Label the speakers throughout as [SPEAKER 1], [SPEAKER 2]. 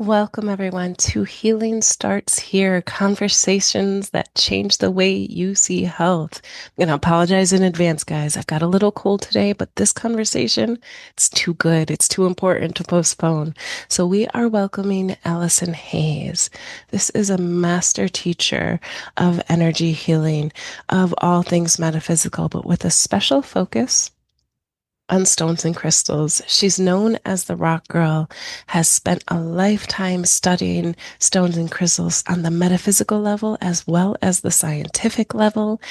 [SPEAKER 1] Welcome, everyone, to Healing Starts Here, conversations that change the way you see health. I'm going to apologize in advance, guys. I've got a little cold today, but this conversation, it's too good. It's too important to postpone. So we are welcoming Allison Hayes. This is a master teacher of energy healing, of all things metaphysical, but with a special focus on stones and crystals. She's known as the Rock Girl, has spent a lifetime studying stones and crystals on the metaphysical level as well as the scientific level,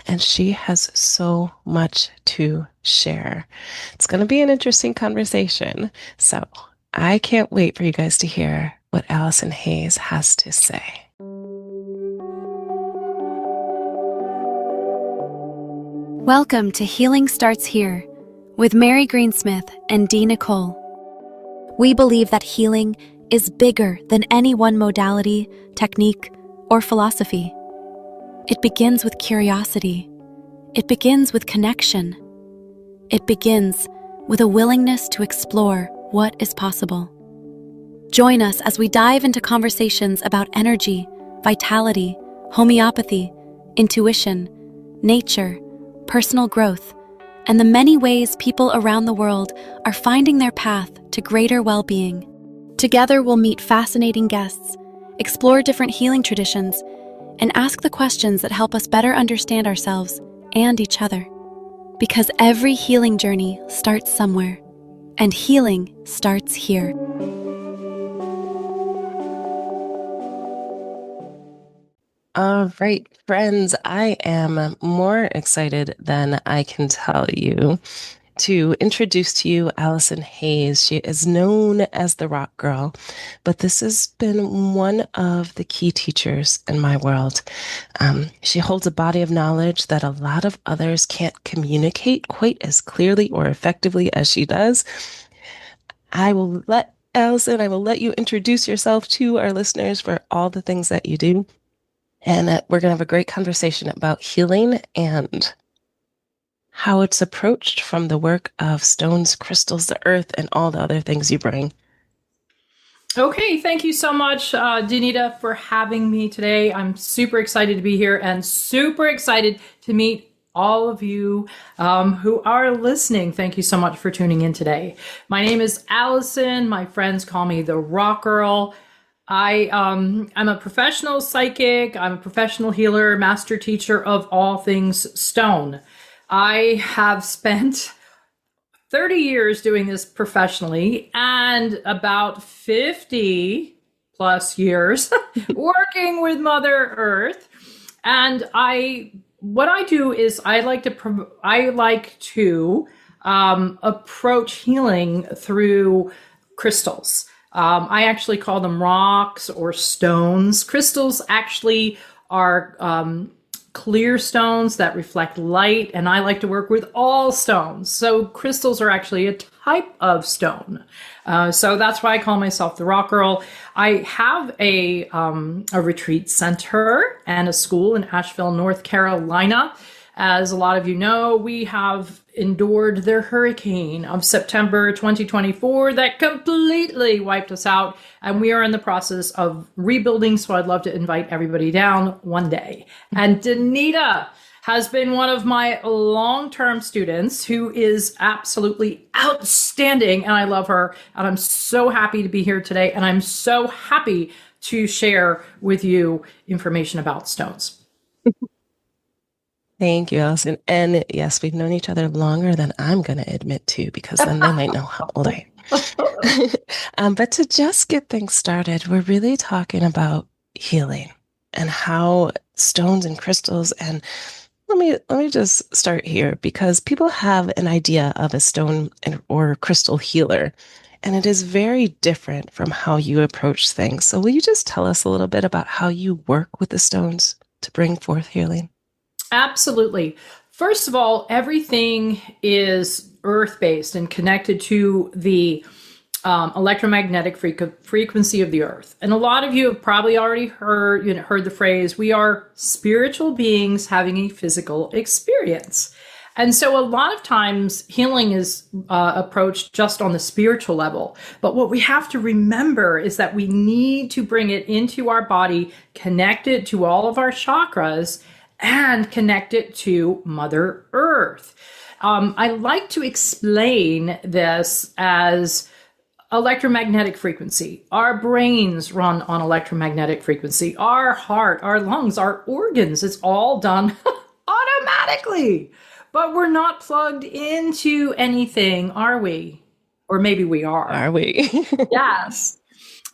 [SPEAKER 1] and she has so much to share. It's going to be an interesting conversation, so I can't wait for you guys to hear what Allison Hayes has to say.
[SPEAKER 2] Welcome to Healing Starts Here with Mary Greensmith and Dee Nicole. We believe that healing is bigger than any one modality, technique, or philosophy. It begins with curiosity. It begins with connection. It begins with a willingness to explore what is possible. Join us as we dive into conversations about energy, vitality, homeopathy, intuition, nature, personal growth, and the many ways people around the world are finding their path to greater well-being. Together, we'll meet fascinating guests, explore different healing traditions, and ask the questions that help us better understand ourselves and each other. Because every healing journey starts somewhere, and healing starts here.
[SPEAKER 1] All right, friends, I am more excited than I can tell you to introduce to you Allison Hayes. She is known as the Rock Girl, but this has been one of the key teachers in my world. She holds a body of knowledge that a lot of others can't communicate quite as clearly or effectively as she does. I will let you introduce yourself to our listeners for all the things that you do. And we're going to have a great conversation about healing and how it's approached from the work of stones, crystals, the earth, and all the other things you bring.
[SPEAKER 3] Okay, thank you so much, Danita, for having me today. I'm super excited to be here and super excited to meet all of you who are listening. Thank you so much for tuning in today. My name is Allison. My friends call me the Rock Girl. I'm a professional psychic. I'm a professional healer, master teacher of all things stone. I have spent 30 years doing this professionally and about 50 plus years working with Mother Earth. And what I do is I like to approach healing through crystals. I actually call them rocks or stones. Crystals actually are clear stones that reflect light, and I like to work with all stones. So crystals are actually a type of stone. So that's why I call myself the Rock Girl. I have a retreat center and a school in Asheville, North Carolina. As a lot of you know, we have endured the hurricane of September 2024 that completely wiped us out, and we are in the process of rebuilding, so I'd love to invite everybody down one day. And Danita has been one of my long-term students who is absolutely outstanding, and I love her, and I'm so happy to be here today, and I'm so happy to share with you information about stones.
[SPEAKER 1] Thank you, Allison. And yes, we've known each other longer than I'm going to admit to, because then they might know how old I am. But to just get things started, we're really talking about healing and how stones and crystals. And let me just start here, because people have an idea of a stone or crystal healer, and it is very different from how you approach things. So will you just tell us a little bit about how you work with the stones to bring forth healing?
[SPEAKER 3] Absolutely. First of all, everything is earth-based and connected to the electromagnetic frequency of the earth. And a lot of you have probably already heard the phrase, we are spiritual beings having a physical experience. And so a lot of times healing is approached just on the spiritual level. But what we have to remember is that we need to bring it into our body, connect it to all of our chakras, and connect it to Mother Earth. I like to explain this as electromagnetic frequency. Our brains run on electromagnetic frequency. Our heart, our lungs, our organs, it's all done automatically. But we're not plugged into anything, are we? Or maybe we are.
[SPEAKER 1] Are we?
[SPEAKER 3] Yes.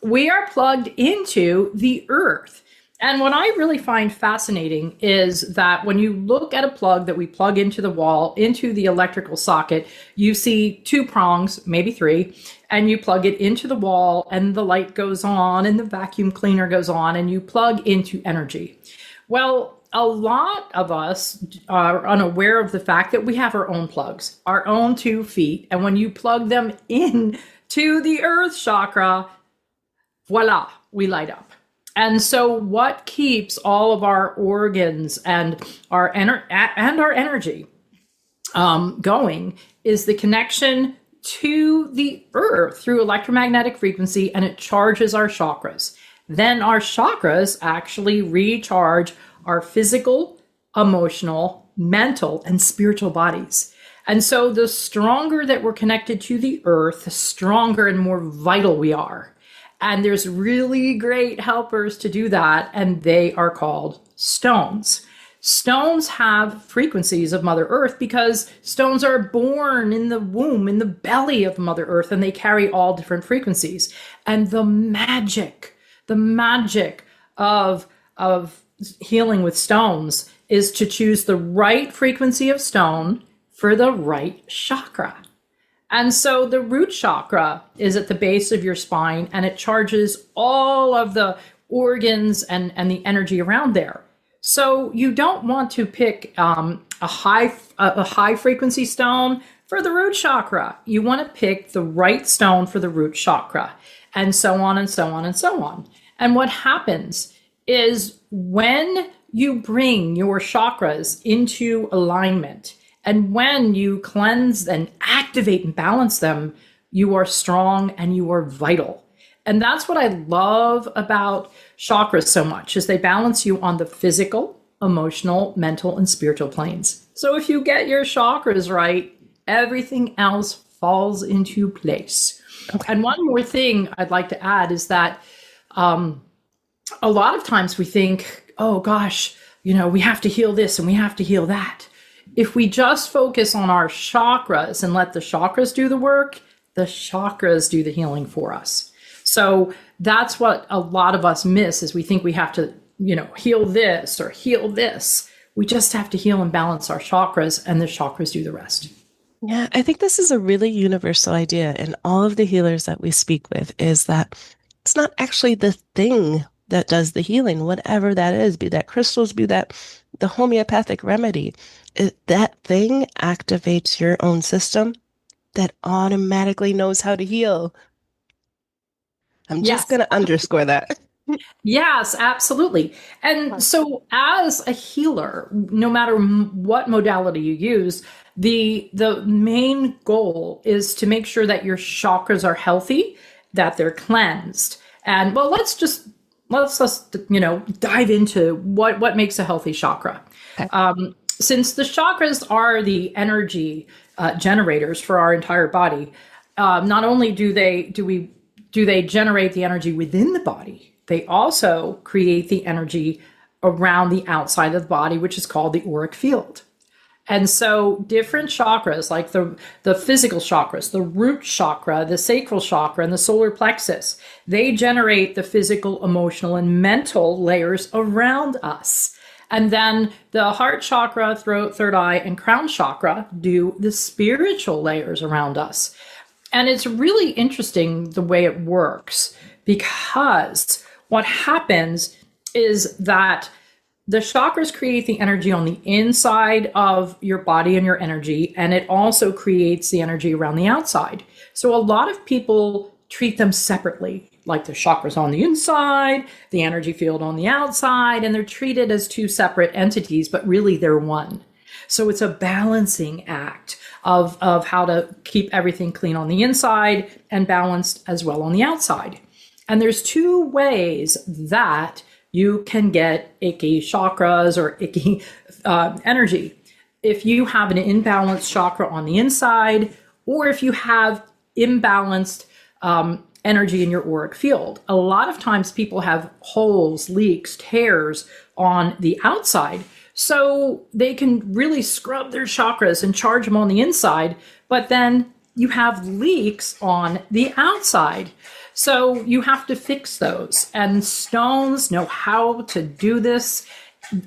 [SPEAKER 3] We are plugged into the earth. And what I really find fascinating is that when you look at a plug that we plug into the wall, into the electrical socket, you see 2 prongs, maybe 3, and you plug it into the wall and the light goes on and the vacuum cleaner goes on and you plug into energy. Well, a lot of us are unaware of the fact that we have our own plugs, our own 2 feet. And when you plug them in to the earth chakra, voila, we light up. And so what keeps all of our organs and our energy going is the connection to the earth through electromagnetic frequency, and it charges our chakras. Then our chakras actually recharge our physical, emotional, mental, and spiritual bodies. And so the stronger that we're connected to the earth, the stronger and more vital we are. And there's really great helpers to do that, and they are called stones. Stones have frequencies of Mother Earth because stones are born in the womb, in the belly of Mother Earth, and they carry all different frequencies. And the magic of healing with stones is to choose the right frequency of stone for the right chakra. And so the root chakra is at the base of your spine, and it charges all of the organs and the energy around there. So you don't want to pick a high frequency stone for the root chakra. You want to pick the right stone for the root chakra, and so on and so on and so on. And what happens is when you bring your chakras into alignment, and when you cleanse and activate and balance them, you are strong and you are vital. And that's what I love about chakras so much, is they balance you on the physical, emotional, mental, and spiritual planes. So if you get your chakras right, everything else falls into place. Okay. And one more thing I'd like to add is that a lot of times we think, oh gosh, we have to heal this and we have to heal that. If we just focus on our chakras and let the chakras do the work, the chakras do the healing for us. So that's what a lot of us miss, is we think we have to, heal this or heal this. We just have to heal and balance our chakras, and the chakras do the rest.
[SPEAKER 1] Yeah, I think this is a really universal idea in all of the healers that we speak with, is that it's not actually the thing that does the healing, whatever that is, be that crystals, be that the homeopathic remedy. That thing activates your own system that automatically knows how to heal. I'm just going to underscore that.
[SPEAKER 3] Yes, absolutely. And so as a healer, no matter what modality you use, the main goal is to make sure that your chakras are healthy, that they're cleansed. And well, let's just dive into what makes a healthy chakra. Okay. Since the chakras are the energy generators for our entire body, not only do they generate the energy within the body, they also create the energy around the outside of the body, which is called the auric field. And so different chakras, like the physical chakras, the root chakra, the sacral chakra, and the solar plexus, they generate the physical, emotional, and mental layers around us. And then the heart chakra, throat, third eye, and crown chakra do the spiritual layers around us. And it's really interesting the way it works, because what happens is that the chakras create the energy on the inside of your body and your energy, and it also creates the energy around the outside. So a lot of people treat them separately, like the chakras on the inside, the energy field on the outside, and they're treated as 2 separate entities, but really they're one. So it's a balancing act of how to keep everything clean on the inside and balanced as well on the outside. And there's two ways that you can get icky chakras or icky energy. If you have an imbalanced chakra on the inside, or if you have imbalanced energy in your auric field. A lot of times people have holes, leaks, tears on the outside. So they can really scrub their chakras and charge them on the inside, but then you have leaks on the outside. So you have to fix those. And stones know how to do this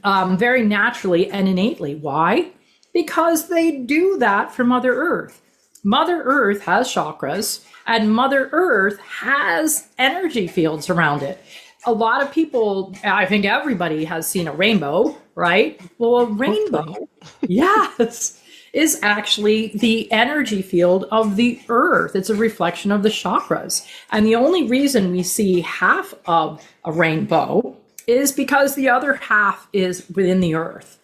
[SPEAKER 3] very naturally and innately. Why? Because they do that for Mother Earth. Mother Earth has chakras, and Mother Earth has energy fields around it. A lot of people, I think everybody has seen a rainbow, right? Well, a rainbow, yes, is actually the energy field of the earth. It's a reflection of the chakras. And the only reason we see half of a rainbow is because the other half is within the earth.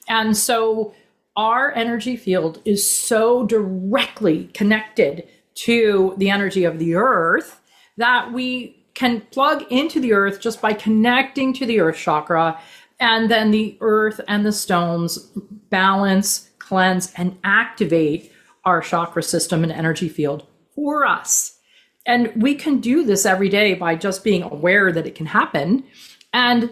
[SPEAKER 3] And so our energy field is so directly connected to the energy of the earth that we can plug into the earth just by connecting to the earth chakra, and then the earth and the stones balance, cleanse, and activate our chakra system and energy field for us. And we can do this every day by just being aware that it can happen and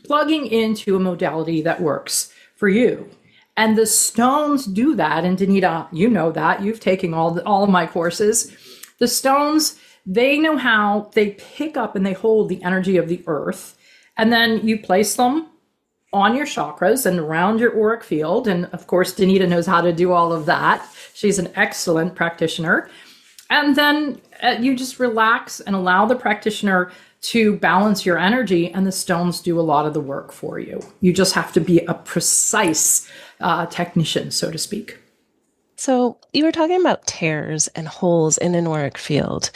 [SPEAKER 3] plugging into a modality that works for you. And the stones do that. And Danita, you know that. You've taken all of my courses. The stones, they know how they pick up and they hold the energy of the earth. And then you place them on your chakras and around your auric field. And of course, Danita knows how to do all of that. She's an excellent practitioner. And then you just relax and allow the practitioner to balance your energy, and the stones do a lot of the work for you. You just have to be a precise technician, so to speak.
[SPEAKER 1] So you were talking about tears and holes in an auric field.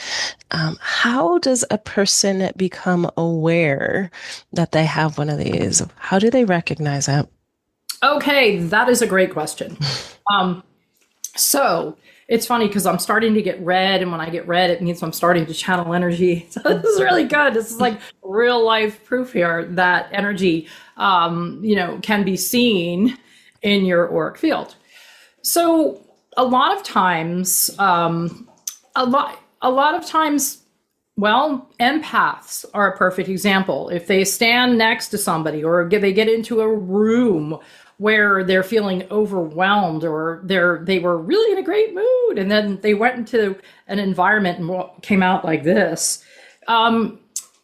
[SPEAKER 1] How does a person become aware that they have one of these? How do they recognize it?
[SPEAKER 3] Okay, that is a great question. So it's funny because I'm starting to get red, and when I get red, it means I'm starting to channel energy. So this is really good. This is like real life proof here that energy, can be seen in your auric field. So a lot of times, empaths are a perfect example. If they stand next to somebody, or they get into a room where they're feeling overwhelmed, or they were really in a great mood, and then they went into an environment and came out like this,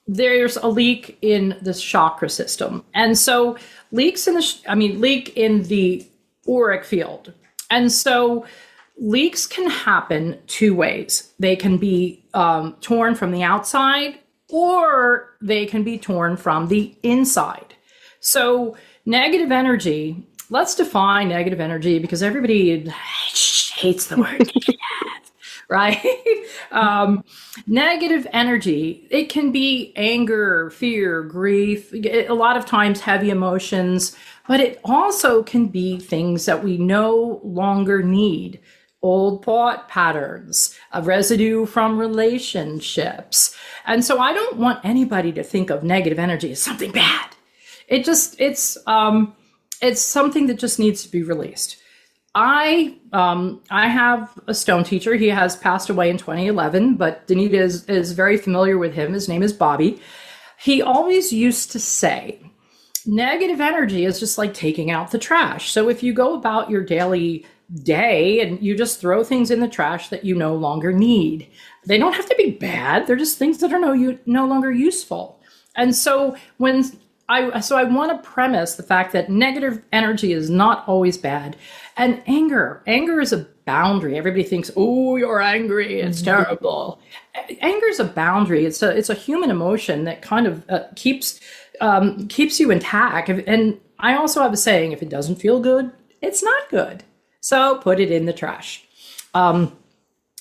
[SPEAKER 3] there's a leak in the chakra system. And so leak in the auric field. And so leaks can happen two ways. They can be torn from the outside, or they can be torn from the inside. So negative energy, let's define negative energy, because everybody hates the word right? Negative energy, it can be anger, fear, grief, a lot of times heavy emotions, but it also can be things that we no longer need. Old thought patterns, a residue from relationships. And so I don't want anybody to think of negative energy as something bad. It's something that just needs to be released. I have a stone teacher. He has passed away in 2011, but Danita is very familiar with him. His name is Bobby. He always used to say, negative energy is just like taking out the trash. So if you go about your daily day and you just throw things in the trash that you no longer need, they don't have to be bad. They're just things that are no longer useful. And so I want to premise the fact that negative energy is not always bad. And anger is a boundary. Everybody thinks, oh, you're angry, it's terrible. Anger is a boundary. It's a human emotion that kind of keeps you intact. And I also have a saying, if it doesn't feel good, it's not good. So put it in the trash. And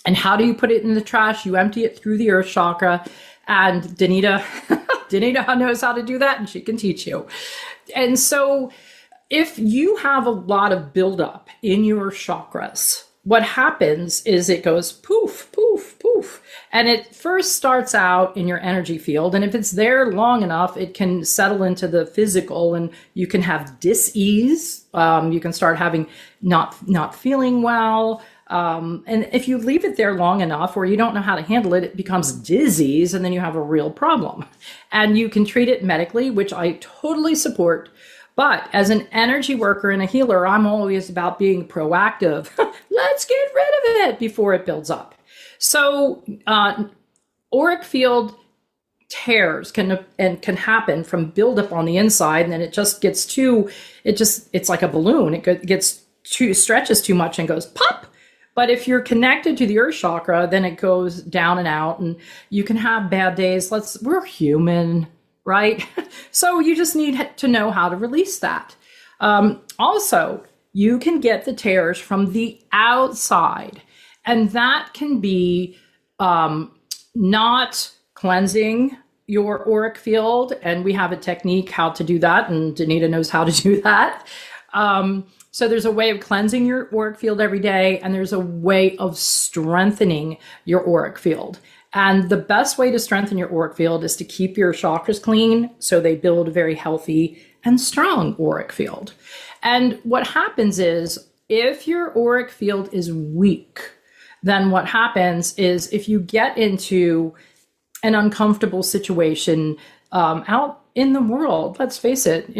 [SPEAKER 3] how do you put it in the trash? You empty it through the earth chakra. And Danita knows how to do that, and she can teach you. And so If you have a lot of buildup in your chakras, what happens is it goes poof, poof, poof. And it first starts out in your energy field. And if it's there long enough, it can settle into the physical and you can have dis-ease. You can start having not feeling well. And if you leave it there long enough or you don't know how to handle it, it becomes disease and then you have a real problem. And you can treat it medically, which I totally support. But as an energy worker and a healer, I'm always about being proactive. Let's get rid of it before it builds up. So auric field tears can happen from buildup on the inside, and then it just gets it's like a balloon. It gets stretches too much and goes pop. But if you're connected to the earth chakra, then it goes down and out, and you can have bad days. We're human, right? So you just need to know how to release that. Also, you can get the tears from the outside, and that can be not cleansing your auric field. And we have a technique how to do that, and Danita knows how to do that. So there's a way of cleansing your auric field every day, and there's a way of strengthening your auric field. And the best way to strengthen your auric field is to keep your chakras clean so they build a very healthy and strong auric field. And what happens is if your auric field is weak, then what happens is if you get into an uncomfortable situation out in the world, let's face it,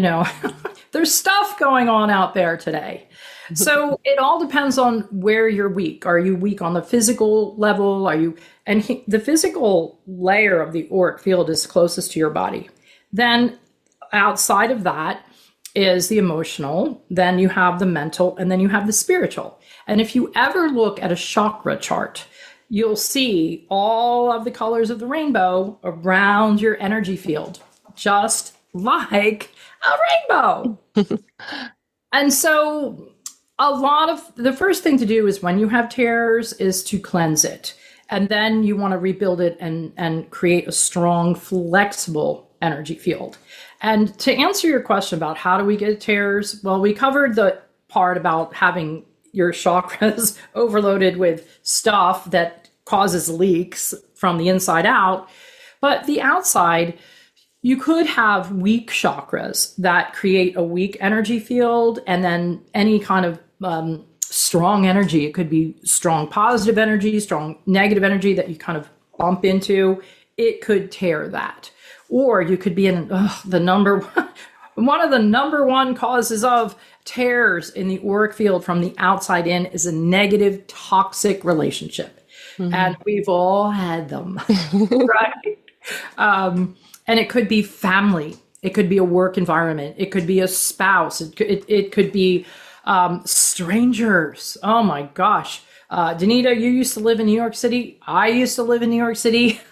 [SPEAKER 3] there's stuff going on out there today. So it all depends on where you're weak. Are you weak on the physical level? The physical layer of the auric field is closest to your body. Then outside of that is the emotional, then you have the mental, and then you have the spiritual. And if you ever look at a chakra chart, you'll see all of the colors of the rainbow around your energy field, just like a rainbow. And so the first thing to do is when you have tears is to cleanse it. And then you want to rebuild it and create a strong, flexible energy field. And to answer your question about how do we get tears, well, we covered the part about having your chakras overloaded with stuff that causes leaks from the inside out. But the outside, you could have weak chakras that create a weak energy field, and then any kind of strong energy. It could be strong positive energy, strong negative energy that you kind of bump into. It could tear that. Or you could be in one of the number one causes of tears in the auric field from the outside in is a negative, toxic relationship. Mm-hmm. And we've all had them, right? And it could be family. It could be a work environment. It could be a spouse. It could be strangers. Oh my gosh. Danita, you used to live in New York City. I used to live in New York City.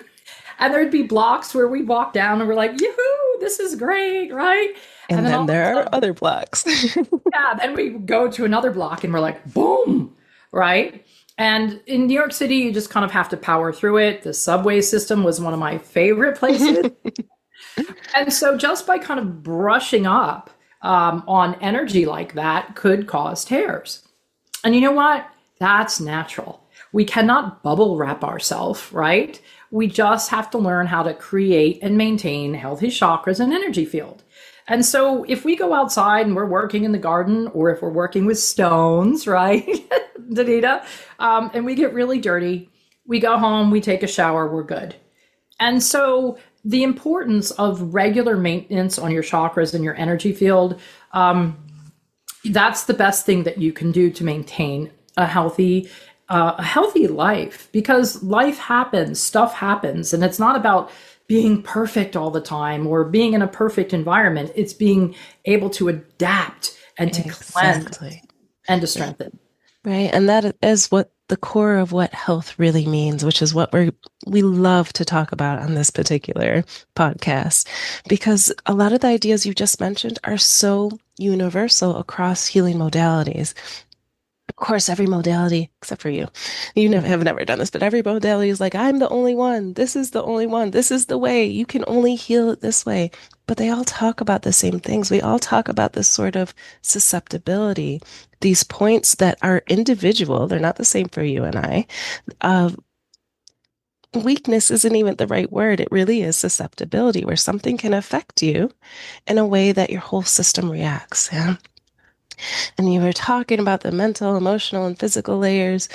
[SPEAKER 3] And there'd be blocks where we'd walk down and we're like, yoo-hoo, this is great, right?
[SPEAKER 1] And then there are other blocks.
[SPEAKER 3] Yeah, then we go to another block and we're like, boom, right? And in New York City, you just kind of have to power through it. The subway system was one of my favorite places. And so just by kind of brushing up on energy like that could cause tears. And you know what? That's natural. We cannot bubble wrap ourselves, right? We just have to learn how to create and maintain healthy chakras and energy field. And so if we go outside and we're working in the garden, or if we're working with stones, right, Danita, and we get really dirty, we go home, we take a shower, we're good. And so the importance of regular maintenance on your chakras and your energy field, that's the best thing that you can do to maintain a healthy life, because life happens, stuff happens, and it's not about being perfect all the time or being in a perfect environment. It's being able to adapt and to cleanse and to strengthen.
[SPEAKER 1] Right. And that is what the core of what health really means, which is what we love to talk about on this particular podcast, because a lot of the ideas you just mentioned are so universal across healing modalities. Of course, every modality, except for you have never done this, but every modality is like, I'm the only one. This is the only one. This is the way. You can only heal it this way. but they all talk about the same things. We all talk about this sort of susceptibility, these points that are individual, they're not the same for you and I. Uh, Weakness isn't even the right word. It really is susceptibility, where something can affect you in a way that your whole system reacts. Yeah. And you were talking about the mental, emotional, and physical layers,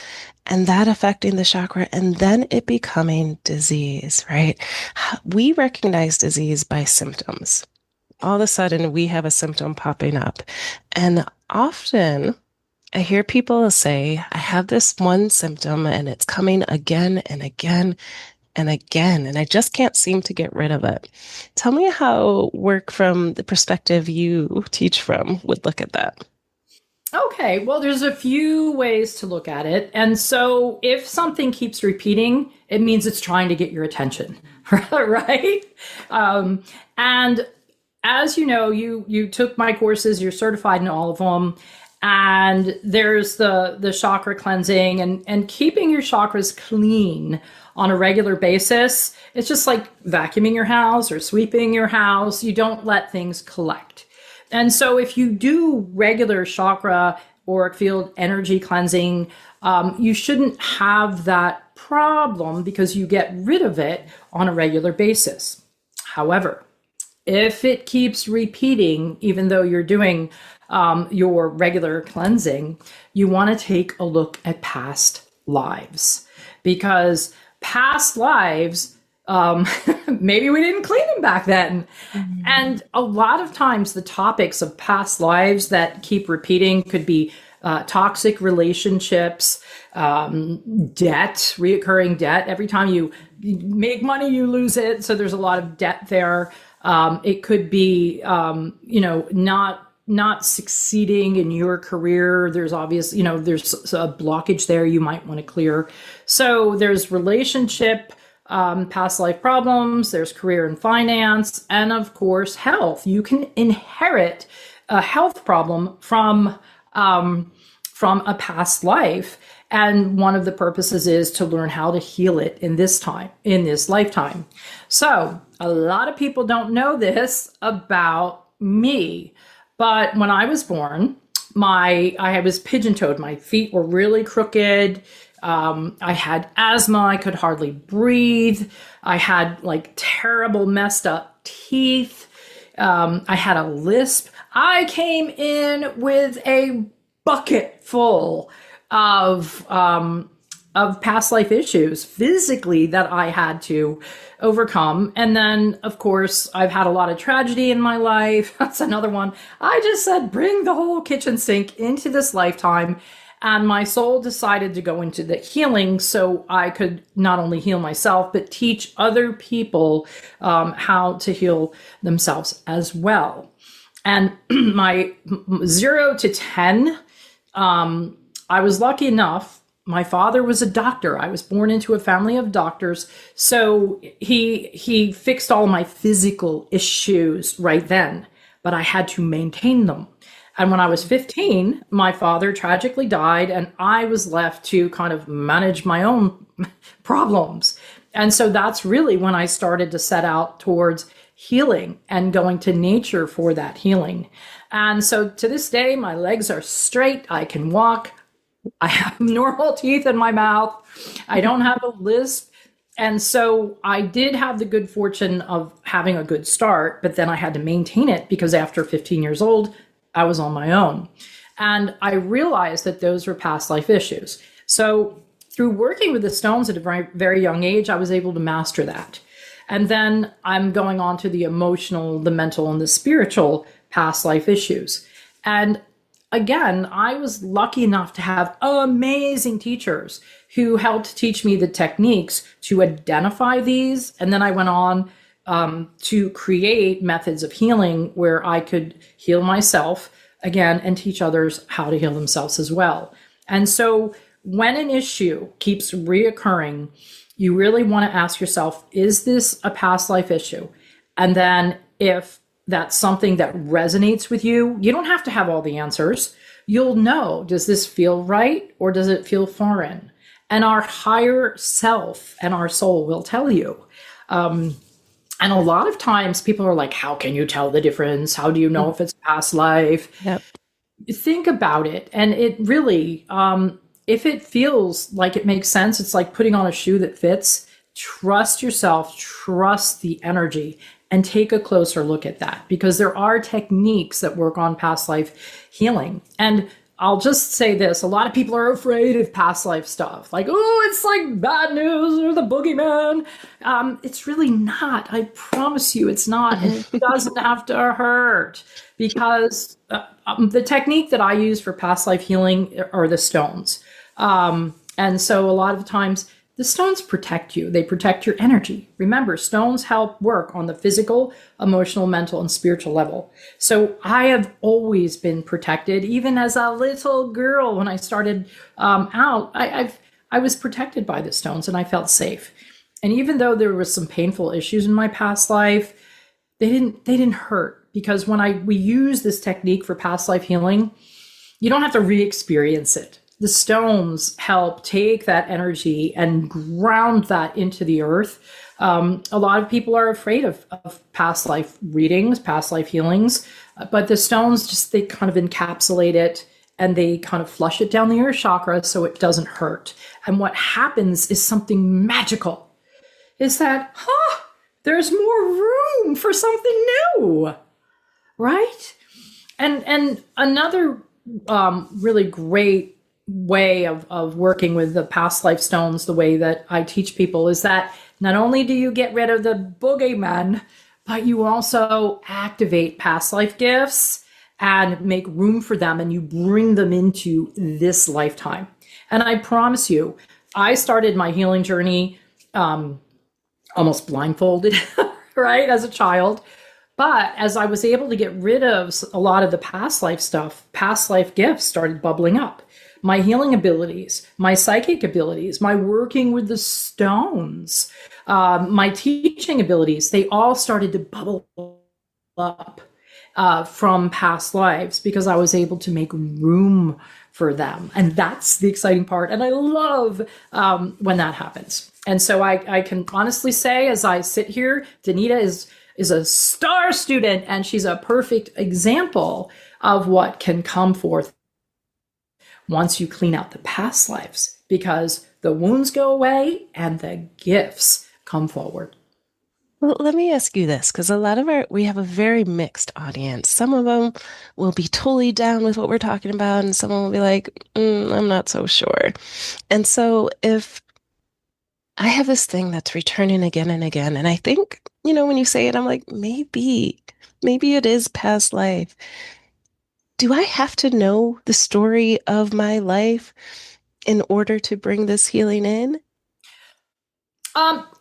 [SPEAKER 1] and that affecting the chakra, and then it becoming disease, right? We recognize disease by symptoms. All of a sudden, we have a symptom popping up. And often, I hear people say, I have this one symptom and it's coming again and again and again, and I just can't seem to get rid of it. Tell me how work from the perspective you teach from would look at that.
[SPEAKER 3] Okay, well, there's a few ways to look at it. And so if something keeps repeating, it means it's trying to get your attention, right? And as you know, you took my courses, you're certified in all of them. And there's the chakra cleansing and keeping your chakras clean on a regular basis. It's just like vacuuming your house or sweeping your house. You don't let things collect. And so if you do regular chakra auric field energy cleansing, you shouldn't have that problem because you get rid of it on a regular basis. However, if it keeps repeating, even though you're doing your regular cleansing, you want to take a look at past lives, because past lives, maybe we didn't clean them back then. Mm-hmm. And a lot of times the topics of past lives that keep repeating could be toxic relationships, debt, reoccurring debt. Every time you make money, you lose it. So there's a lot of debt there. It could be, not succeeding in your career. There's obvious, there's a blockage there you might want to clear. So there's relationship, past life problems, there's career and finance, and of course, health. You can inherit a health problem from a past life. And one of the purposes is to learn how to heal it in this lifetime. So a lot of people don't know this about me, but when I was born, I was pigeon-toed. My feet were really crooked. I had asthma. I could hardly breathe. I had like terrible messed up teeth. I had a lisp. I came in with a bucket full of past life issues physically that I had to overcome. And then, of course, I've had a lot of tragedy in my life. That's another one. I just said, bring the whole kitchen sink into this lifetime. And my soul decided to go into the healing so I could not only heal myself, but teach other people how to heal themselves as well. And my 0 to 10, I was lucky enough. My father was a doctor. I was born into a family of doctors. So he fixed all my physical issues right then, but I had to maintain them. And when I was 15, my father tragically died, and I was left to kind of manage my own problems. And so that's really when I started to set out towards healing and going to nature for that healing. And so to this day, my legs are straight. I can walk. I have normal teeth in my mouth. I don't have a lisp. And so I did have the good fortune of having a good start, but then I had to maintain it because after 15 years old, I was on my own. And I realized that those were past life issues. So through working with the stones at a very, very young age, I was able to master that. And then I'm going on to the emotional, the mental, and the spiritual past life issues. And again, I was lucky enough to have amazing teachers who helped teach me the techniques to identify these. And then I went on to create methods of healing where I could heal myself again and teach others how to heal themselves as well. And so when an issue keeps reoccurring, you really want to ask yourself, is this a past life issue? And then if that's something that resonates with you, you don't have to have all the answers. You'll know, does this feel right or does it feel foreign? And our higher self and our soul will tell you. And a lot of times people are like, how can you tell the difference? How do you know if it's past life?
[SPEAKER 1] Yep.
[SPEAKER 3] Think about it. And it really, if it feels like it makes sense, it's like putting on a shoe that fits. Trust yourself, trust the energy, and take a closer look at that, because there are techniques that work on past life healing. And I'll just say this, a lot of people are afraid of past life stuff. Like, oh, it's like bad news or the boogeyman. It's really not. I promise you it's not. And it doesn't have to hurt, because the technique that I use for past life healing are the stones. And so a lot of times the stones protect you. They protect your energy. Remember, stones help work on the physical, emotional, mental, and spiritual level. So I have always been protected. Even as a little girl, when I started out, I was protected by the stones and I felt safe. And even though there was some painful issues in my past life, they didn't hurt, because when we use this technique for past life healing, you don't have to re-experience it. The stones help take that energy and ground that into the earth. A lot of people are afraid of past life readings, past life healings, but the stones they kind of encapsulate it and they kind of flush it down the earth chakra so it doesn't hurt. And what happens is something magical. Is that, there's more room for something new, right? And another really great way of working with the past life stones, the way that I teach people, is that not only do you get rid of the boogeyman, but you also activate past life gifts and make room for them, and you bring them into this lifetime. And I promise you, I started my healing journey almost blindfolded, right, as a child. But as I was able to get rid of a lot of the past life stuff, past life gifts started bubbling up. My healing abilities, my psychic abilities, my working with the stones, my teaching abilities, they all started to bubble up from past lives, because I was able to make room for them. And that's the exciting part. And I love when that happens. And so I can honestly say, as I sit here, Danita is a star student, and she's a perfect example of what can come forth once you clean out the past lives, because the wounds go away and the gifts come forward.
[SPEAKER 1] Well, let me ask you this, because we have a very mixed audience. Some of them will be totally down with what we're talking about, and some will be like, I'm not so sure. And so if I have this thing that's returning again and again, and I think, when you say it, I'm like, maybe it is past life. Do I have to know the story of my life in order to bring this healing in?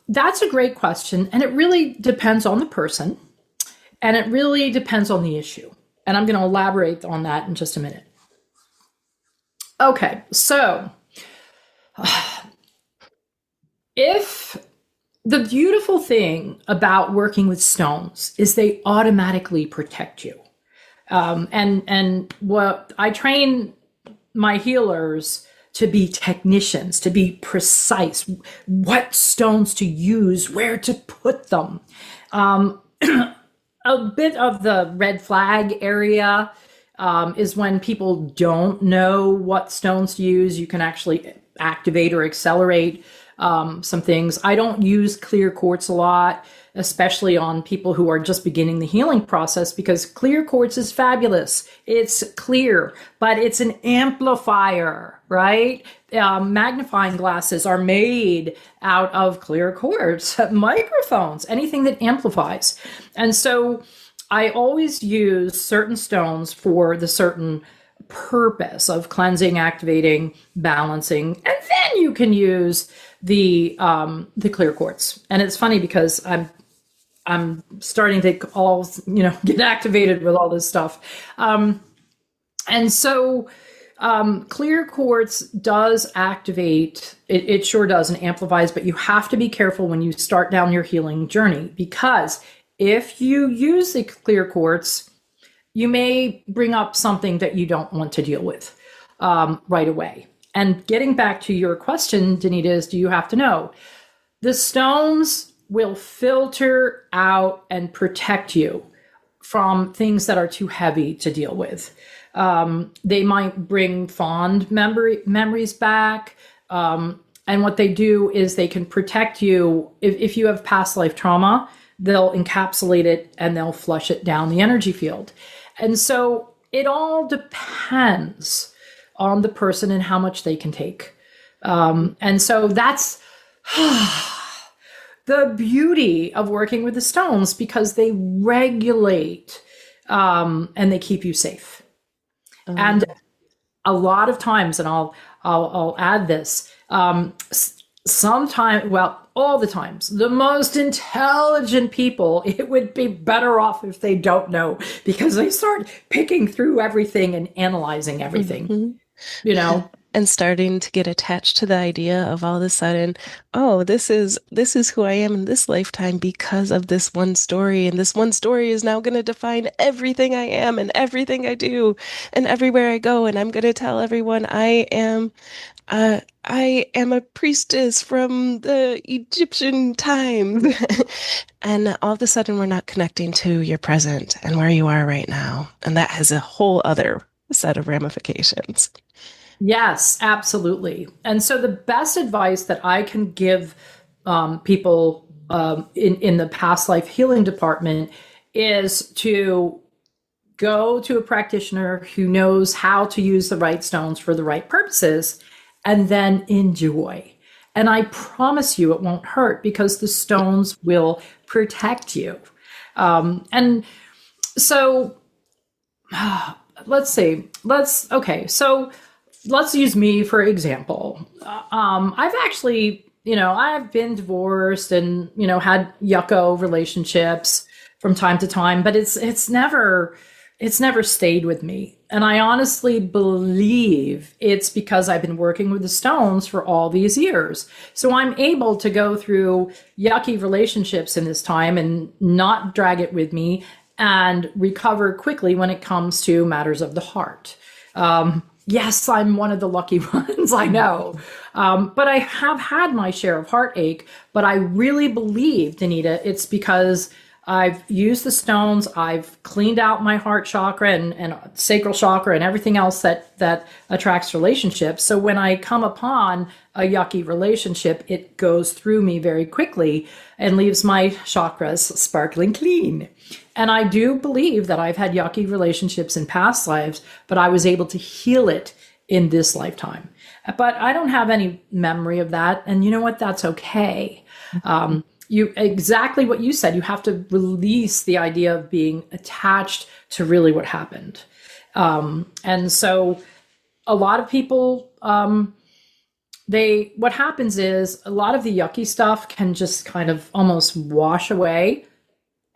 [SPEAKER 3] That's a great question. And it really depends on the person, and it really depends on the issue. And I'm going to elaborate on that in just a minute. Okay, so if the beautiful thing about working with stones is they automatically protect you. And what I train my healers to be technicians, to be precise, what stones to use, where to put them. A bit of the red flag area is when people don't know what stones to use. You can actually activate or accelerate some things. I don't use clear quartz a lot, especially on people who are just beginning the healing process, because clear quartz is fabulous. It's clear, but it's an amplifier, right? Magnifying glasses are made out of clear quartz, microphones, anything that amplifies. And so I always use certain stones for the certain purpose of cleansing, activating, balancing, and then you can use the clear quartz. And it's funny because I'm starting to all get activated with all this stuff, and so clear quartz does activate. It sure does, and amplifies. But you have to be careful when you start down your healing journey, because if you use the clear quartz, you may bring up something that you don't want to deal with right away. And getting back to your question, Danita, is do you have to know? The stones will filter out and protect you from things that are too heavy to deal with. They might bring fond memories back. And what they do is they can protect you. If you have past life trauma, they'll encapsulate it and they'll flush it down the energy field. And so it all depends on the person and how much they can take. And so that's the beauty of working with the stones, because they regulate and they keep you safe. And a lot of times, and I'll add this, sometimes, well, all the times, the most intelligent people, it would be better off if they don't know, because they start picking through everything and analyzing everything, you know?
[SPEAKER 1] And starting to get attached to the idea of all of a sudden, oh, this is who I am in this lifetime because of this one story, and this one story is now going to define everything I am and everything I do and everywhere I go, and I'm going to tell everyone I am a priestess from the Egyptian times. And all of a sudden, we're not connecting to your present and where you are right now. And that has a whole other set of ramifications.
[SPEAKER 3] Yes, absolutely. And so the best advice that I can give people in the past life healing department is to go to a practitioner who knows how to use the right stones for the right purposes, and then enjoy. And I promise you it won't hurt, because the stones will protect you. And so let's see. So let's use me for example. I've actually, I've been divorced and, had yucko relationships from time to time, but it's never stayed with me. And I honestly believe it's because I've been working with the stones for all these years. So I'm able to go through yucky relationships in this time and not drag it with me, and recover quickly when it comes to matters of the heart. Yes, I'm one of the lucky ones, I know. But I have had my share of heartache. But I really believe, Danita, it's because I've used the stones, I've cleaned out my heart chakra and sacral chakra and everything else that attracts relationships. So when I come upon a yucky relationship, it goes through me very quickly and leaves my chakras sparkling clean. And I do believe that I've had yucky relationships in past lives, but I was able to heal it in this lifetime. But I don't have any memory of that. And you know what? That's okay. Exactly what you said. You have to release the idea of being attached to really what happened. And so a lot of people, what happens is a lot of the yucky stuff can just kind of almost wash away.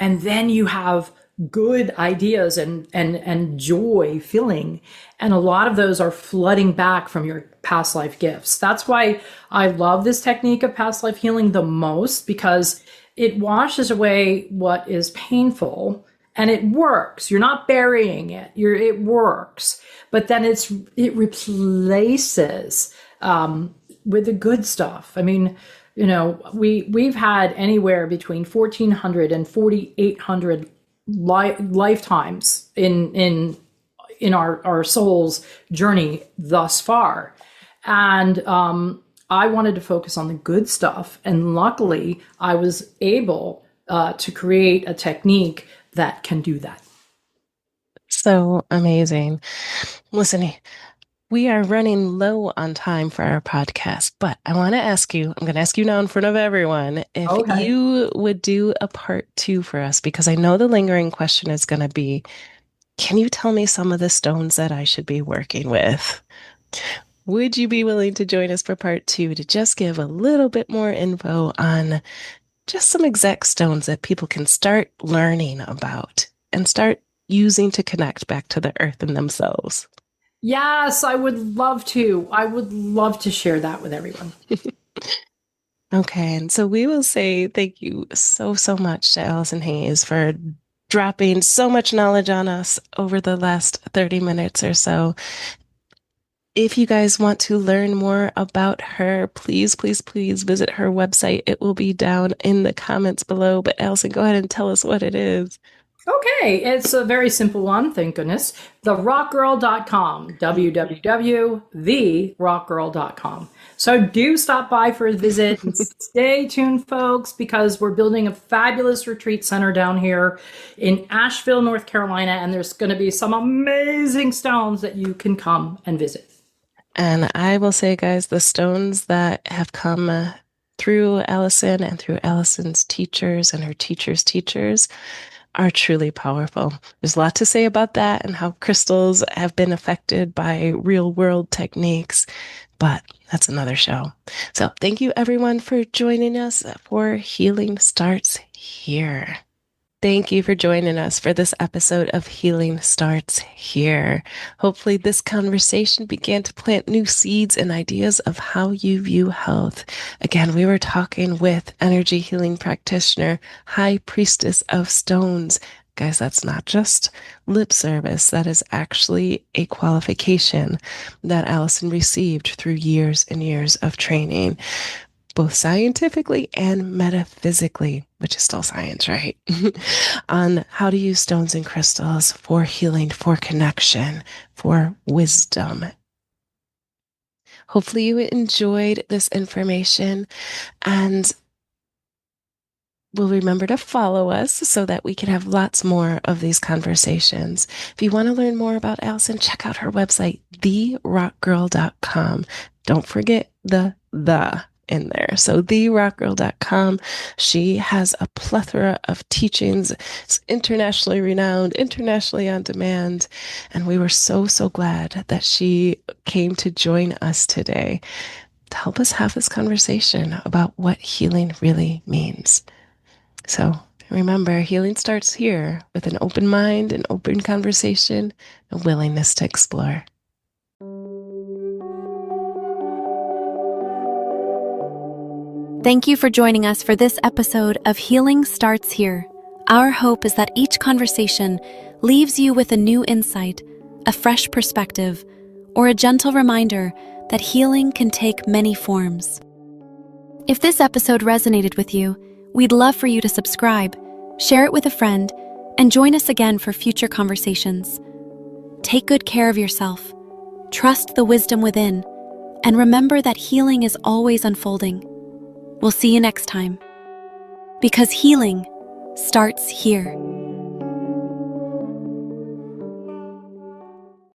[SPEAKER 3] And then you have good ideas and joy filling. And a lot of those are flooding back from your past life gifts. That's why I love this technique of past life healing the most, because it washes away what is painful, and it works. You're not burying it. It works. But then it replaces with the good stuff. I mean, we've had anywhere between 1,400 and 4,800 lifetimes in our soul's journey thus far. And I wanted to focus on the good stuff. And luckily, I was able to create a technique that can do that.
[SPEAKER 1] So amazing. Listen, we are running low on time for our podcast, but I want to ask you, I'm going to ask you now in front of everyone, if
[SPEAKER 3] Okay.
[SPEAKER 1] you would do a part 2 for us, because I know the lingering question is going to be, can you tell me some of the stones that I should be working with? Would you be willing to join us for part 2 to just give a little bit more info on just some exact stones that people can start learning about and start using to connect back to the earth and themselves?
[SPEAKER 3] Yes, I would love to. I would love to share that with everyone.
[SPEAKER 1] Okay, and so we will say thank you so, so much to Allison Hayes for dropping so much knowledge on us over the last 30 minutes or so. If you guys want to learn more about her, please, please, please visit her website. It will be down in the comments below. But Allison, go ahead and tell us what it is.
[SPEAKER 3] Okay, it's a very simple one, thank goodness. TheRockGirl.com, www.therockgirl.com. So do stop by for a visit and stay tuned, folks, because we're building a fabulous retreat center down here in Asheville, North Carolina, and there's going to be some amazing stones that you can come and visit.
[SPEAKER 1] And I will say, guys, the stones that have come through Allison and through Allison's teachers and her teachers' teachers are truly powerful. There's a lot to say about that and how crystals have been affected by real world techniques, but that's another show. So thank you everyone for joining us for Healing Starts Here. Thank you for joining us for this episode of Healing Starts Here. Hopefully, this conversation began to plant new seeds and ideas of how you view health. Again, we were talking with energy healing practitioner, high priestess of stones. Guys, that's not just lip service. That is actually a qualification that Allison received through years and years of training, both scientifically and metaphysically, which is still science, right? On how to use stones and crystals for healing, for connection, for wisdom. Hopefully you enjoyed this information and will remember to follow us so that we can have lots more of these conversations. If you want to learn more about Allison, check out her website, therockgirl.com. Don't forget the in there. So therockgirl.com. She has a plethora of teachings. It's internationally renowned, internationally on demand. And we were so, so glad that she came to join us today to help us have this conversation about what healing really means. So remember, healing starts here with an open mind, an open conversation, a willingness to explore.
[SPEAKER 2] Thank you for joining us for this episode of Healing Starts Here. Our hope is that each conversation leaves you with a new insight, a fresh perspective, or a gentle reminder that healing can take many forms. If this episode resonated with you, we'd love for you to subscribe, share it with a friend, and join us again for future conversations. Take good care of yourself, trust the wisdom within, and remember that healing is always unfolding. We'll see you next time. Because healing starts here.